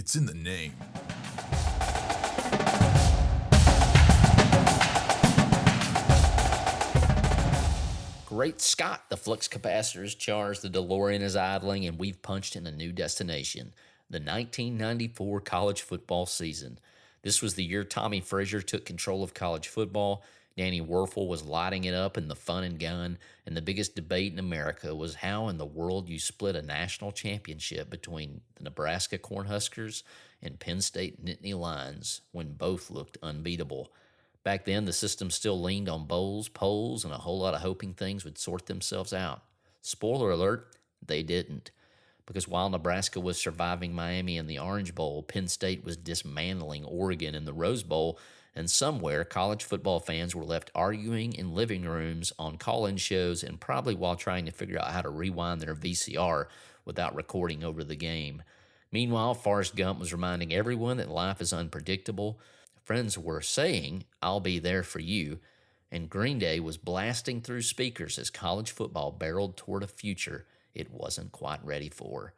It's in the name. Great Scott! The flux capacitor is charged, the DeLorean is idling, and we've punched in a new destination, the 1994 college football season. This was the year Tommie Frazier took control of college football. Danny Wuerffel was lighting it up in the fun and gun, and the biggest debate in America was how in the world you split a national championship between the Nebraska Cornhuskers and Penn State Nittany Lions when both looked unbeatable. Back then, the system still leaned on bowls, polls, and a whole lot of hoping things would sort themselves out. Spoiler alert, they didn't. Because while Nebraska was surviving Miami in the Orange Bowl, Penn State was dismantling Oregon in the Rose Bowl, and somewhere college football fans were left arguing in living rooms, on call-in shows, and probably while trying to figure out how to rewind their VCR without recording over the game. Meanwhile, Forrest Gump was reminding everyone that life is unpredictable. Friends were saying, "I'll be there for you," and Green Day was blasting through speakers as college football barreled toward a future it wasn't quite ready for.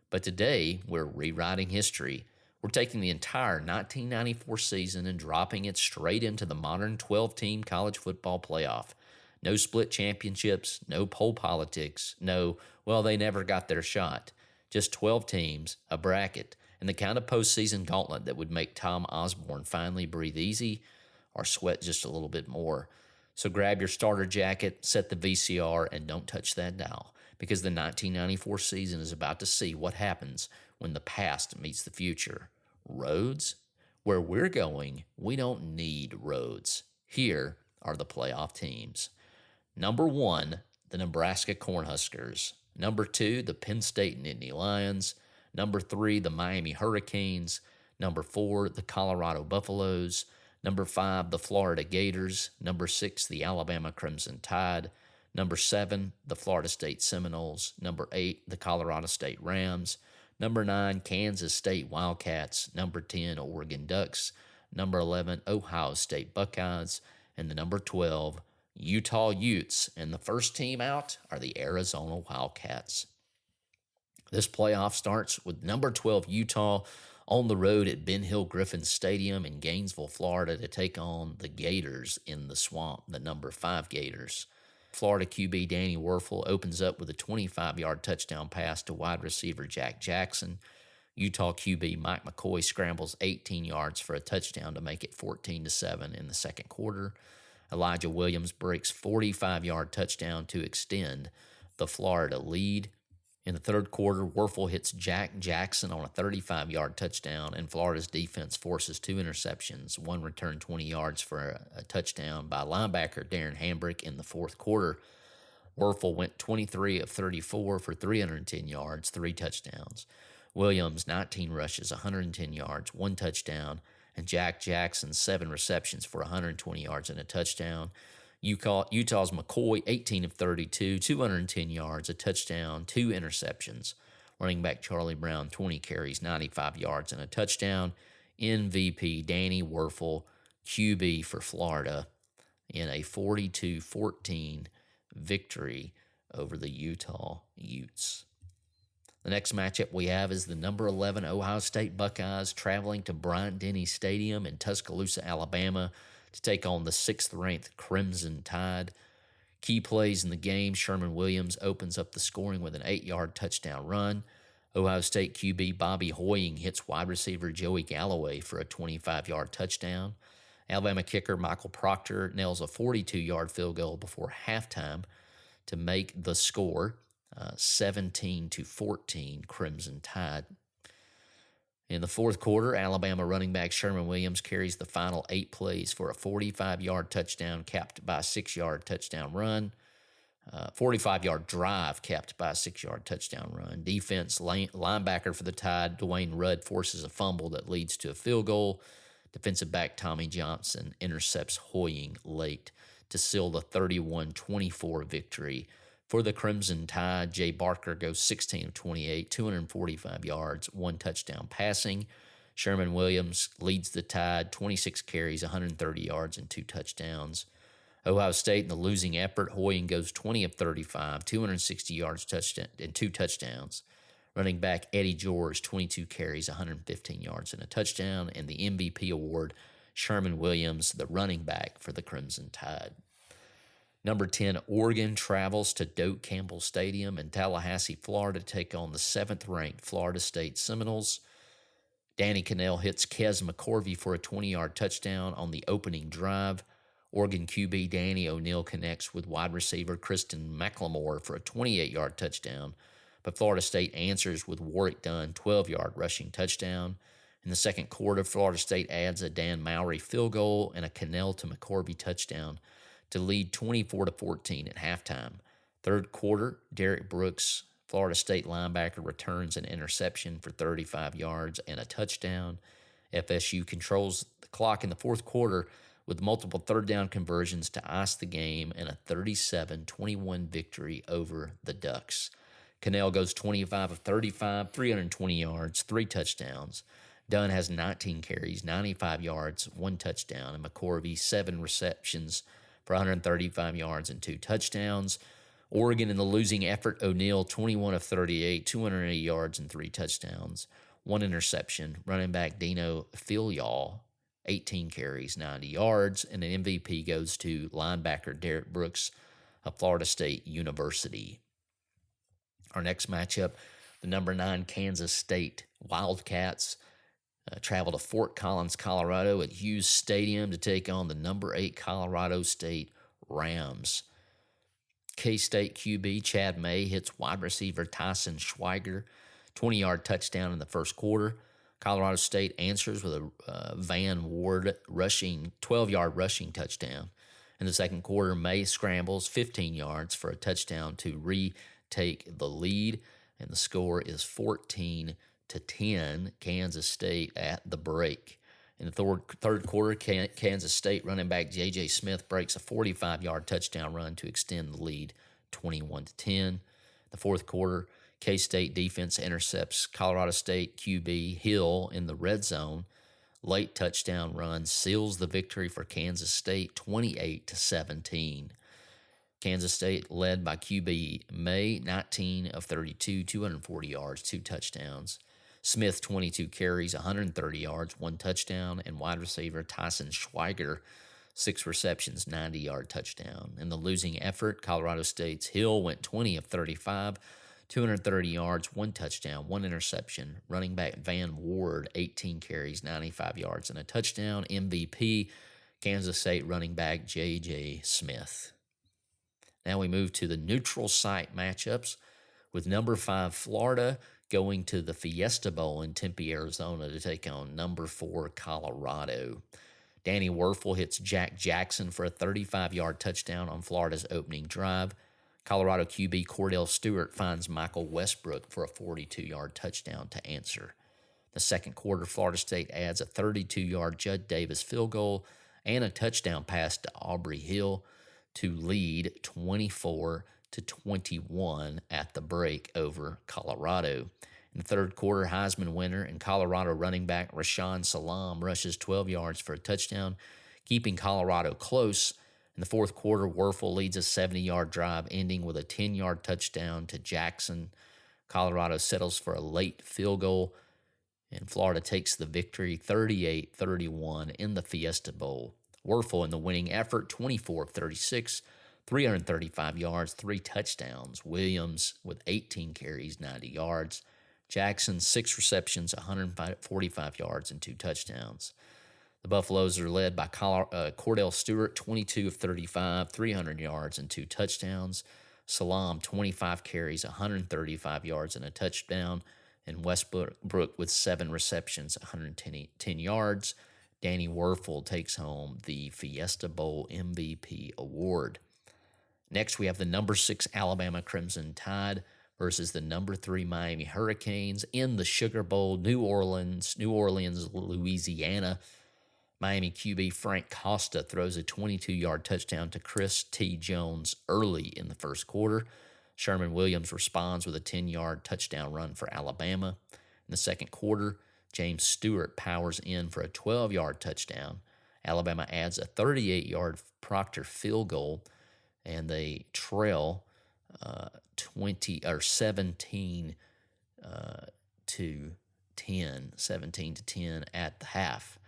But today, we're rewriting history. We're taking the entire 1994 season and dropping it straight into the modern 12-team college football playoff. No split championships, no poll politics, no, well, they never got their shot. Just 12 teams, a bracket, and the kind of postseason gauntlet that would make Tom Osborne finally breathe easy or sweat just a little bit more. So grab your starter jacket, set the VCR, and don't touch that dial, because the 1994 season is about to see what happens when the past meets the future. Roads? Where we're going, we don't need roads. Here are the playoff teams. Number 1, the Nebraska Cornhuskers. Number 2, the Penn State Nittany Lions. Number 3, the Miami Hurricanes. Number 4, the Colorado Buffaloes. Number 5, the Florida Gators. Number 6, the Alabama Crimson Tide. Number 7, the Florida State Seminoles. Number 8, the Colorado State Rams. Number 9, Kansas State Wildcats. Number 10, Oregon Ducks. Number 11, Ohio State Buckeyes. And the number 12, Utah Utes. And the first team out are the Arizona Wildcats. This playoff starts with number 12 Utah on the road at Ben Hill Griffin Stadium in Gainesville, Florida, to take on the Gators in the Swamp, the number 5 Gators. Florida QB Danny Wuerffel opens up with a 25-yard touchdown pass to wide receiver Jack Jackson. Utah QB Mike McCoy scrambles 18 yards for a touchdown to make it 14-7 in the second quarter. Elijah Williams breaks 45-yard touchdown to extend the Florida lead. In the third quarter, Wuerffel hits Jack Jackson on a 35-yard touchdown, and Florida's defense forces 2 interceptions, one returned 20 yards for a touchdown by linebacker Darren Hambrick in the fourth quarter. Wuerffel went 23 of 34 for 310 yards, 3 touchdowns. Williams, 19 rushes, 110 yards, 1 touchdown, and Jack Jackson, 7 receptions for 120 yards and a touchdown. Utah's McCoy, 18 of 32, 210 yards, a touchdown, 2 interceptions. Running back Charlie Brown, 20 carries, 95 yards, and a touchdown. MVP Danny Wuerffel, QB for Florida, in a 42-14 victory over the Utah Utes. The next matchup we have is the number 11 Ohio State Buckeyes traveling to Bryant-Denny Stadium in Tuscaloosa, Alabama, to take on the 6th-ranked Crimson Tide. Key plays in the game, Sherman Williams opens up the scoring with an 8-yard touchdown run. Ohio State QB Bobby Hoying hits wide receiver Joey Galloway for a 25-yard touchdown. Alabama kicker Michael Proctor nails a 42-yard field goal before halftime to make the score 17-14 Crimson Tide. In the fourth quarter, Alabama running back Sherman Williams carries the final 8 plays for a 45-yard touchdown capped by a 6-yard touchdown run. 45-yard drive capped by a 6-yard touchdown run. Defense linebacker for the Tide, Dwayne Rudd, forces a fumble that leads to a field goal. Defensive back Tommy Johnson intercepts Hoying late to seal the 31-24 victory. For the Crimson Tide, Jay Barker goes 16 of 28, 245 yards, 1 touchdown passing. Sherman Williams leads the Tide, 26 carries, 130 yards, and 2 touchdowns. Ohio State in the losing effort, Hoying goes 20 of 35, 260 yards and 2 touchdowns. Running back Eddie George, 22 carries, 115 yards, and a touchdown. And the MVP award, Sherman Williams, the running back for the Crimson Tide. Number 10, Oregon travels to Doak Campbell Stadium in Tallahassee, Florida, to take on the 7th-ranked Florida State Seminoles. Danny Cannell hits Kez McCorvey for a 20-yard touchdown on the opening drive. Oregon QB Danny O'Neill connects with wide receiver Kristen McLemore for a 28-yard touchdown, but Florida State answers with Warwick Dunn 12-yard rushing touchdown. In the second quarter, Florida State adds a Dan Mowry field goal and a Cannell to McCorvey touchdown to lead 24-14 at halftime. Third quarter, Derek Brooks, Florida State linebacker, returns an interception for 35 yards and a touchdown. FSU controls the clock in the fourth quarter with multiple third down conversions to ice the game and a 37-21 victory over the Ducks. Cannell goes 25 of 35, 320 yards, 3 touchdowns. Dunn has 19 carries, 95 yards, 1 touchdown, and McCorvey 7 receptions for 135 yards and 2 touchdowns. Oregon in the losing effort, O'Neill 21 of 38, 280 yards and 3 touchdowns, 1 interception. Running back Dino Filial, 18 carries, 90 yards, and an MVP goes to linebacker Derek Brooks of Florida State University. Our next matchup, the number 9 Kansas State Wildcats travel to Fort Collins, Colorado at Hughes Stadium to take on the number 8 Colorado State Rams. K-State QB Chad May hits wide receiver Tyson Schweiger, 20-yard touchdown in the first quarter. Colorado State answers with a Van Ward 12-yard rushing touchdown. In the second quarter, May scrambles 15 yards for a touchdown to retake the lead, and the score is 14-10, Kansas State at the break. In the third quarter, Kansas State running back J.J. Smith breaks a 45-yard touchdown run to extend the lead 21-10. The fourth quarter, K-State defense intercepts Colorado State QB Hill in the red zone. Late touchdown run seals the victory for Kansas State 28-17. Kansas State led by QB May, 19 of 32, 240 yards, 2 touchdowns. Smith, 22 carries, 130 yards, 1 touchdown, and wide receiver Tyson Schweiger, 6 receptions, 90-yard touchdown. In the losing effort, Colorado State's Hill went 20 of 35, 230 yards, 1 touchdown, 1 interception. Running back Van Ward, 18 carries, 95 yards, and a touchdown. MVP, Kansas State running back J.J. Smith. Now we move to the neutral site matchups with number 5 Florida going to the Fiesta Bowl in Tempe, Arizona to take on number 4 Colorado. Danny Wuerffel hits Jack Jackson for a 35-yard touchdown on Florida's opening drive. Colorado QB Cordell Stewart finds Michael Westbrook for a 42-yard touchdown to answer. The second quarter, Florida State adds a 32-yard Judd Davis field goal and a touchdown pass to Aubrey Hill to lead 24-21 at the break over Colorado. In the third quarter, Heisman winner and Colorado running back Rashawn Salam rushes 12 yards for a touchdown, keeping Colorado close. In the fourth quarter, Wuerffel leads a 70-yard drive, ending with a 10-yard touchdown to Jackson. Colorado settles for a late field goal, and Florida takes the victory 38-31 in the Fiesta Bowl. Wuerffel in the winning effort, 24 of 36, 335 yards, 3 touchdowns. Williams with 18 carries, 90 yards. Jackson, 6 receptions, 145 yards, and 2 touchdowns. The Buffaloes are led by Cordell Stewart, 22 of 35, 300 yards, and 2 touchdowns. Salam, 25 carries, 135 yards, and a touchdown. And Westbrook with 7 receptions, 110 yards. Danny Wuerffel takes home the Fiesta Bowl MVP award. Next, we have the number 6 Alabama Crimson Tide versus the number 3 Miami Hurricanes in the Sugar Bowl, New Orleans, Louisiana. Miami QB Frank Costa throws a 22-yard touchdown to Chris T. Jones early in the first quarter. Sherman Williams responds with a 10-yard touchdown run for Alabama. In the second quarter, James Stewart powers in for a 12-yard touchdown. Alabama adds a 38-yard Proctor field goal, and they trail 17 to 10, 17-10 at the half.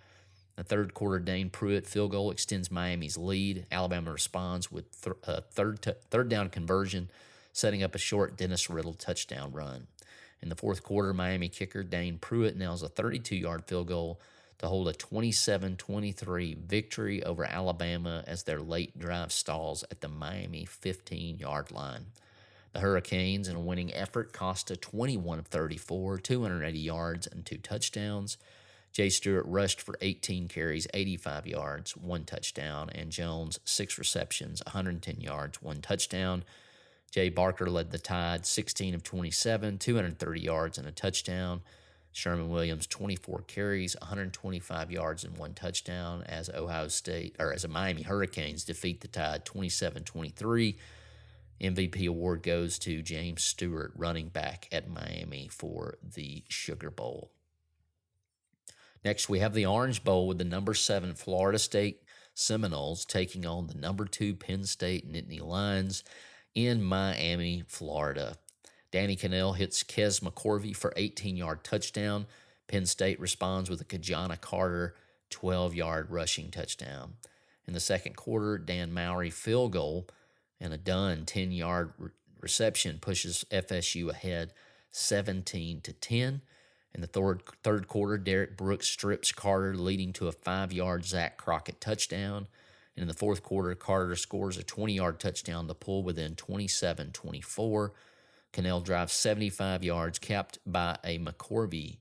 The third quarter, Dane Pruitt field goal extends Miami's lead. Alabama responds with third down conversion, setting up a short Dennis Riddle touchdown run. In the fourth quarter, Miami kicker Dane Pruitt nails a 32-yard field goal to hold a 27-23 victory over Alabama as their late drive stalls at the Miami 15-yard line. The Hurricanes, in a winning effort, cost a 21 of 34, 280 yards, and 2 touchdowns. Jay Stewart rushed for 18 carries, 85 yards, 1 touchdown, and Jones 6 receptions, 110 yards, 1 touchdown. Jay Barker led the Tide, 16 of 27, 230 yards, and a touchdown. Sherman Williams, 24 carries, 125 yards, and 1 touchdown as the Miami Hurricanes defeat the Tide 27-23. MVP award goes to James Stewart, running back at Miami for the Sugar Bowl. Next, we have the Orange Bowl with the number 7 Florida State Seminoles taking on the number 2 Penn State Nittany Lions in Miami, Florida. Danny Cannell hits Kez McCorvey for 18-yard touchdown. Penn State responds with a Kajana Carter 12-yard rushing touchdown. In the second quarter, Dan Mowry field goal and a Dunn 10-yard reception pushes FSU ahead 17-10. In the third quarter, Derek Brooks strips Carter, leading to a 5-yard Zach Crockett touchdown. And in the fourth quarter, Carter scores a 20-yard touchdown to pull within 27-24. Cannell drives 75 yards, capped by a McCorvey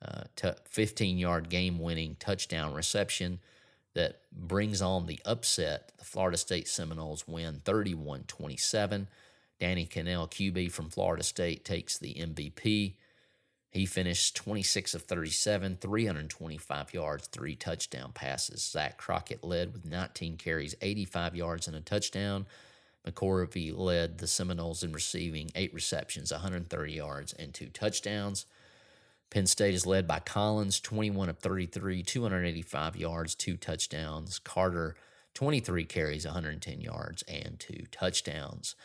15-yard game-winning touchdown reception that brings on the upset. The Florida State Seminoles win 31-27. Danny Cannell, QB from Florida State, takes the MVP. He finished 26 of 37, 325 yards, 3 touchdown passes. Zach Crockett led with 19 carries, 85 yards, and a touchdown. McCorvey led the Seminoles in receiving 8 receptions, 130 yards, and 2 touchdowns. Penn State is led by Collins, 21 of 33, 285 yards, 2 touchdowns. Carter, 23 carries, 110 yards, and 2 touchdowns.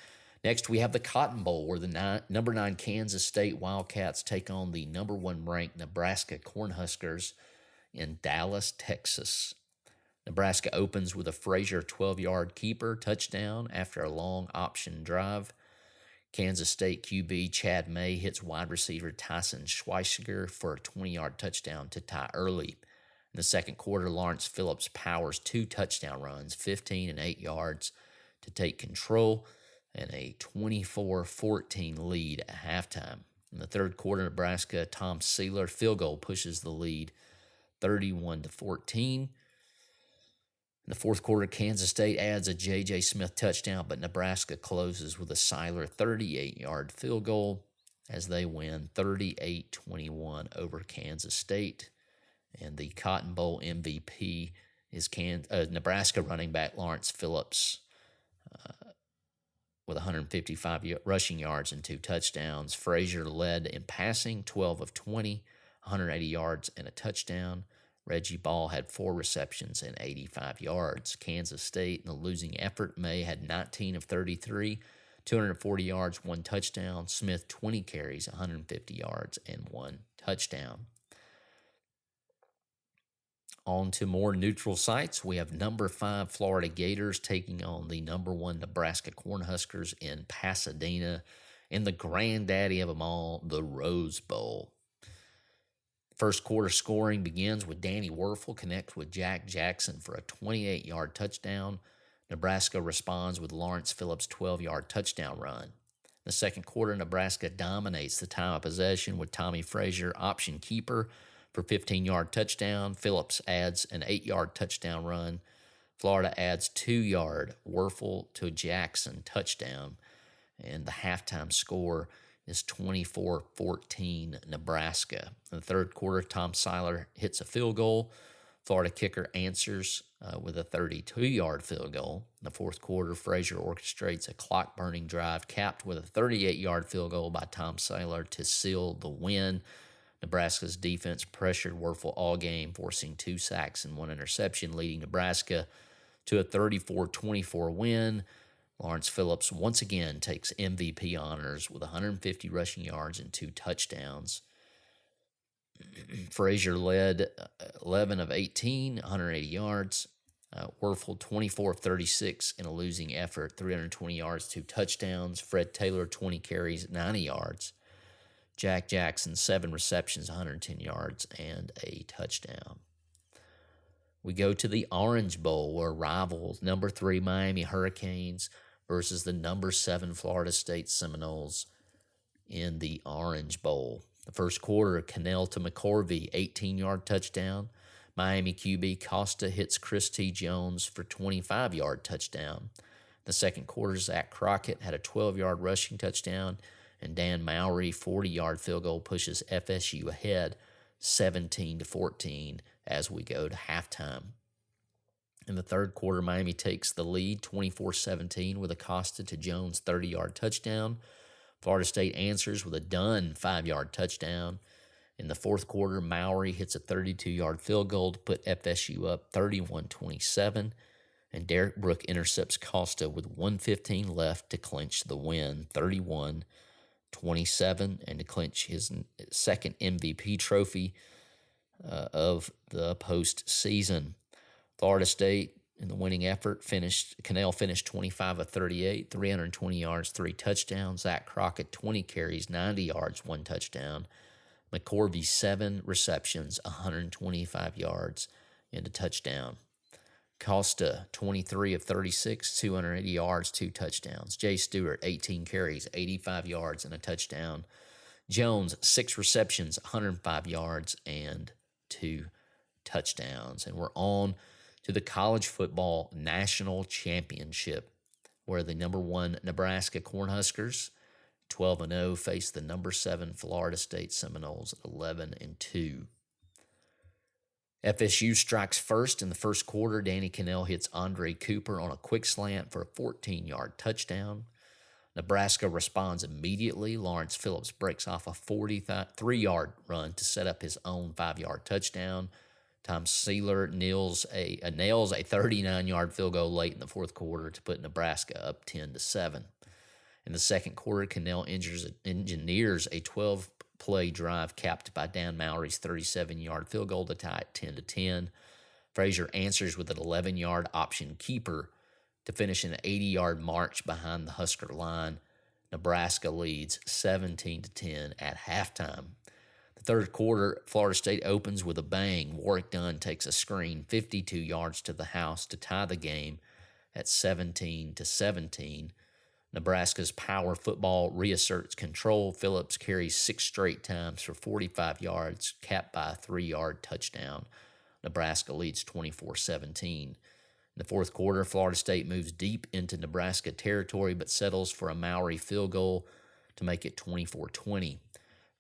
Next, we have the Cotton Bowl, where the number 9 Kansas State Wildcats take on the number 1 ranked Nebraska Cornhuskers in Dallas, Texas. Nebraska opens with a Frazier 12-yard keeper touchdown after a long option drive. Kansas State QB Chad May hits wide receiver Tyson Schweissiger for a 20-yard touchdown to tie early. In the second quarter, Lawrence Phillips powers 2 touchdown runs, 15 and 8 yards, to take control and a 24-14 lead at halftime. In the third quarter, Nebraska Tom Sealer field goal pushes the lead 31-14. In the fourth quarter, Kansas State adds a J.J. Smith touchdown, but Nebraska closes with a Seiler 38-yard field goal as they win 38-21 over Kansas State. And the Cotton Bowl MVP is Nebraska running back Lawrence Phillips with 155 rushing yards and 2 touchdowns. Frazier led in passing, 12 of 20, 180 yards and a touchdown. Reggie Ball had 4 receptions and 85 yards. Kansas State, in the losing effort, May had 19 of 33, 240 yards, 1 touchdown. Smith, 20 carries, 150 yards, and 1 touchdown. On to more neutral sites. We have number 5 Florida Gators taking on the number 1 Nebraska Cornhuskers in Pasadena in the granddaddy of them all, the Rose Bowl. First quarter scoring begins with Danny Wuerffel connect with Jack Jackson for a 28-yard touchdown. Nebraska responds with Lawrence Phillips' 12-yard touchdown run. In the second quarter, Nebraska dominates the time of possession with Tommie Frazier, option keeper, for 15-yard touchdown. Phillips adds an 8-yard touchdown run. Florida adds 2-yard Wuerffel to Jackson touchdown. And the halftime score is 24-14 Nebraska. In the third quarter, Tom Seiler hits a field goal. Florida kicker answers with a 32-yard field goal. In the fourth quarter, Frazier orchestrates a clock-burning drive capped with a 38-yard field goal by Tom Seiler to seal the win. Nebraska's defense pressured Wuerffel all game, forcing 2 sacks and 1 interception, leading Nebraska to a 34-24 win. Lawrence Phillips once again takes MVP honors with 150 rushing yards and 2 touchdowns. Frazier led 11 of 18, 180 yards. Wuerffel 24 of 36 in a losing effort, 320 yards, 2 touchdowns. Fred Taylor 20 carries, 90 yards. Jack Jackson 7 receptions, 110 yards, and a touchdown. We go to the Orange Bowl, where rivals number 3 Miami Hurricanes versus the number 7 Florida State Seminoles in the Orange Bowl. The first quarter, Cannell to McCorvey, 18-yard touchdown. Miami QB Costa hits Chris T. Jones for 25-yard touchdown. The second quarter, Zach Crockett had a 12-yard rushing touchdown, and Dan Mowry, 40-yard field goal, pushes FSU ahead 17-14 as we go to halftime. In the third quarter, Miami takes the lead 24-17 with a Costa to Jones 30-yard touchdown. Florida State answers with a Dunn 5-yard touchdown. In the fourth quarter, Mowry hits a 32-yard field goal to put FSU up 31-27, and Derek Brooke intercepts Costa with 1:15 left to clinch the win 31-27 and to clinch his second MVP trophy of the postseason. Florida State, in the winning effort, Cannell finished 25 of 38, 320 yards, 3 touchdowns. Zach Crockett, 20 carries, 90 yards, 1 touchdown. McCorvey, 7 receptions, 125 yards, and a touchdown. Costa, 23 of 36, 280 yards, 2 touchdowns. Jay Stewart, 18 carries, 85 yards, and a touchdown. Jones, 6 receptions, 105 yards, and 2 touchdowns. And we're on to the College Football National Championship, where the number 1 Nebraska Cornhuskers, 12-0, face the number 7 Florida State Seminoles, 11-2. FSU strikes first in the first quarter. Danny Cannell hits Andre Cooper on a quick slant for a 14-yard touchdown. Nebraska responds immediately. Lawrence Phillips breaks off a 43-yard run to set up his own 5-yard touchdown. Tom Sealer nails a 39-yard field goal late in the fourth quarter to put Nebraska up 10-7. In the second quarter, Cannell engineers a 12-play drive capped by Dan Mowry's 37-yard field goal to tie it 10-10. Frazier answers with an 11-yard option keeper to finish an 80-yard march behind the Husker line. Nebraska leads 17-10 at halftime. The third quarter, Florida State opens with a bang. Warwick Dunn takes a screen 52 yards to the house to tie the game at 17-17. Nebraska's power football reasserts control. Phillips carries 6 straight times for 45 yards, capped by a 3-yard touchdown. Nebraska leads 24-17. In the fourth quarter, Florida State moves deep into Nebraska territory but settles for a Mowry field goal to make it 24-20.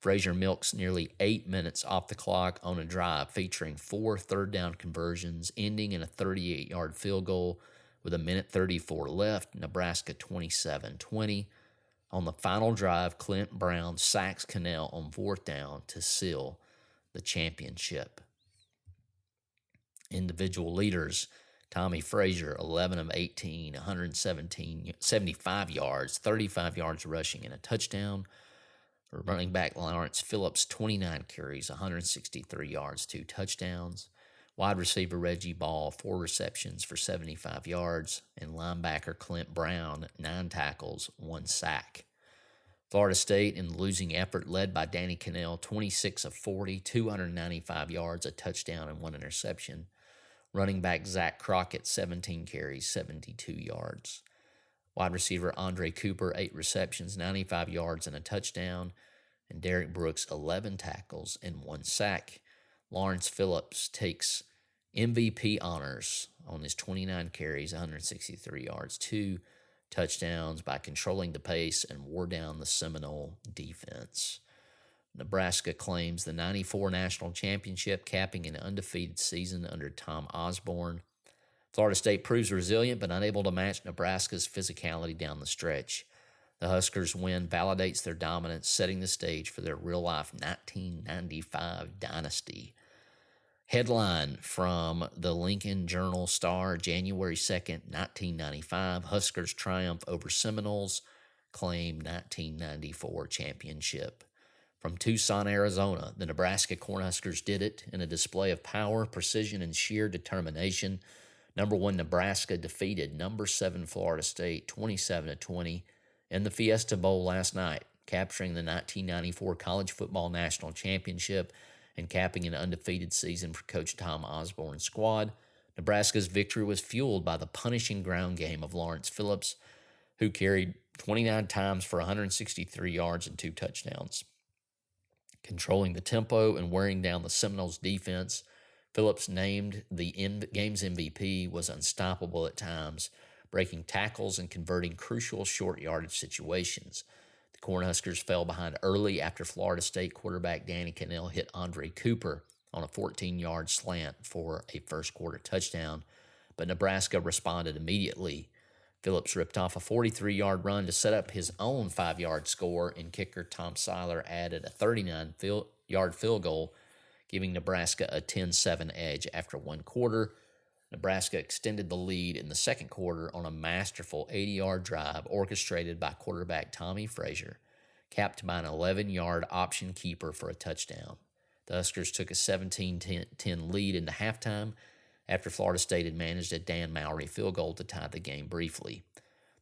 Frazier milks nearly 8 minutes off the clock on a drive featuring 4 third-down conversions, ending in a 38-yard field goal with 1:34 left. Nebraska 27-20. On the final drive, Clint Brown sacks Cannell on 4th down to seal the championship. Individual leaders: Tommie Frazier, 11 of 18, 75 yards, 35 yards rushing, and a touchdown. Running back Lawrence Phillips, 29 carries, 163 yards, 2 touchdowns. Wide receiver Reggie Ball, 4 receptions for 75 yards. And linebacker Clint Brown, 9 tackles, 1 sack. Florida State, in the losing effort, led by Danny Cannell, 26 of 40, 295 yards, a touchdown, and 1 interception. Running back Zach Crockett, 17 carries, 72 yards. Wide receiver Andre Cooper, 8 receptions, 95 yards, and a touchdown. And Derek Brooks, 11 tackles and 1 sack. Lawrence Phillips takes MVP honors on his 29 carries, 163 yards, 2 touchdowns by controlling the pace and wore down the Seminole defense. Nebraska claims the 94 national championship, capping an undefeated season under Tom Osborne. Florida State proves resilient but unable to match Nebraska's physicality down the stretch. The Huskers' win validates their dominance, setting the stage for their real-life 1995 dynasty. Headline from the Lincoln Journal-Star, January 2nd, 1995. Huskers triumph over Seminoles, claim 1994 championship. From Tucson, Arizona, the Nebraska Cornhuskers did it in a display of power, precision, and sheer determination. Number 1 Nebraska defeated number 7 Florida State 27-20 in the Fiesta Bowl last night, capturing the 1994 College Football National Championship and capping an undefeated season for Coach Tom Osborne's squad. Nebraska's victory was fueled by the punishing ground game of Lawrence Phillips, who carried 29 times for 163 yards and 2 touchdowns. Controlling the tempo and wearing down the Seminoles' defense, Phillips, named the game's MVP, was unstoppable at times, breaking tackles and converting crucial short yardage situations. The Cornhuskers fell behind early after Florida State quarterback Danny Cannell hit Andre Cooper on a 14-yard slant for a first-quarter touchdown, but Nebraska responded immediately. Phillips ripped off a 43-yard run to set up his own 5-yard score, and kicker Tom Seiler added a 39-yard field goal, giving Nebraska a 10-7 edge after one quarter. Nebraska extended the lead in the second quarter on a masterful 80-yard drive orchestrated by quarterback Tommie Frazier, capped by an 11-yard option keeper for a touchdown. The Huskers took a 17-10 lead into halftime after Florida State had managed a Dan Mowry field goal to tie the game briefly.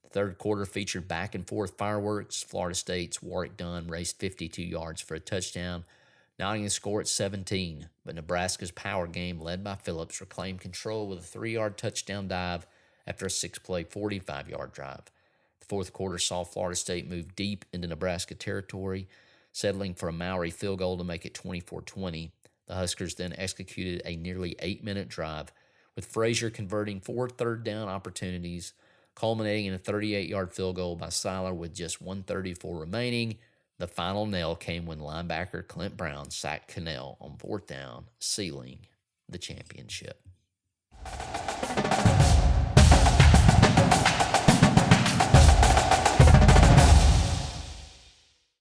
The third quarter featured back-and-forth fireworks. Florida State's Warwick Dunn raced 52 yards for a touchdown, knotting the score at 17, but Nebraska's power game, led by Phillips, reclaimed control with a 3-yard touchdown dive after a 6-play, 45-yard drive. The fourth quarter saw Florida State move deep into Nebraska territory, settling for a Mowry field goal to make it 24-20. The Huskers then executed a nearly 8-minute drive, with Frazier converting 4 third-down opportunities, culminating in a 38-yard field goal by Seiler with just 1:34 remaining. The final nail came when linebacker Clint Brown sacked Cannell on 4th down, sealing the championship.